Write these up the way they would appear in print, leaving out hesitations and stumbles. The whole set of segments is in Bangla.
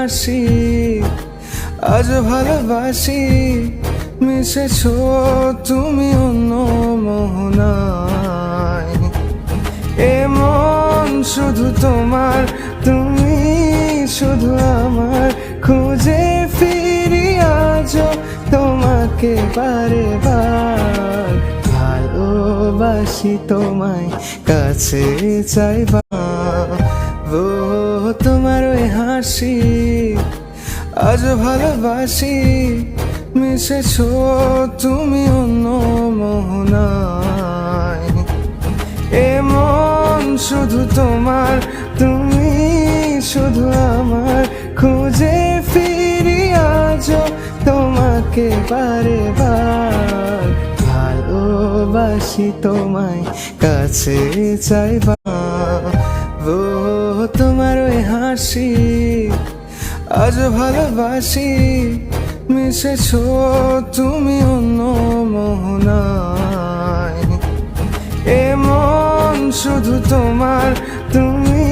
হাসি আজ ভালোবাসি, মিশেছো তুমি অন্য মোহনায়। এ মন শুধু তোমার, তুমি শুধু আমার, খুঁজে ফিরি আজও তোমাকে বারে বার। ভালোবাসি তোমায়, কাছে চাইবা ও তোমার ওই হাসি আজ ভালোবাসি, মিশেছো তুমি অন্য মোহনায়। এ মন শুধু তোমার, তুমি শুধু আমার, খুঁজে ফিরি আজও তোমাকে বারে বার। ভালোবাসি তোমায়, কাছে চাইবা ও তোমার ওই হাসি আজ ভালোবাসি, মিশেছো তুমি অন্য মোহনায়। এ মন শুধু তোমার, তুমি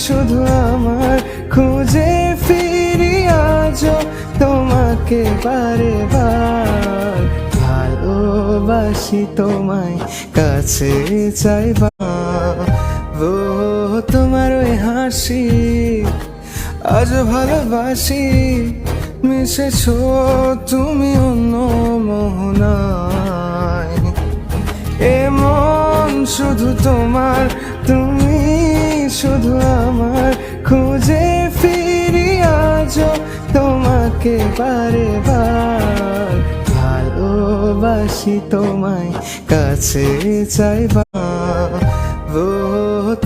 শুধু আমার, খুঁজে ফিরি আজও তোমাকে বারে বার। ভালোবাসি তোমায়, কাছে চাইবা ও তোমার ওই হাসি আজ ভালোবাসি, মিশেছো তুমি অন্য মোহনায়। এ মন শুধু তোমার, তুমি শুধু আমার, খুঁজে ফিরি আজও তোমাকে বারে বার। ভালোবাসি তোমায়, কাছে চাইবা ও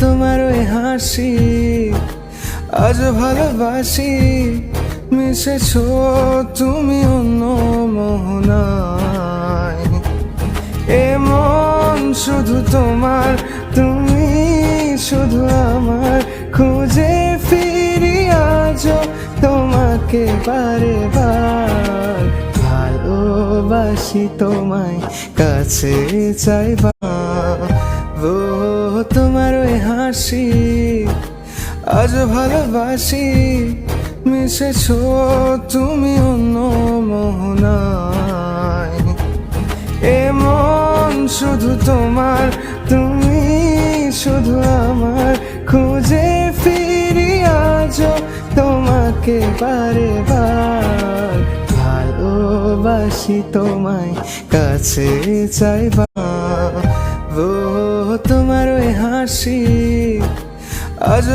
তোমার ওই হাসি আজ ভালোবাসি, মিশেছো তুমি অন্য মোহনায়। এ মন শুধু তোমার, তুমি শুধু আমার, খুঁজে ফিরি আজও তোমাকে বারে বার। ভালোবাসি তোমায়, কাছে চাইবা ও তোমার ওই হাসি আজ ভালোবাসি, মিশেছো তুমি অন্য মোহনায়। এ মন শুধু তোমার, তুমি শুধু আমার, খুঁজে ফিরি আজও তোমাকে বারে বার। ভালোবাসি তোমায়, কাছে চাইবা ও তোমার ওই হাসি আজ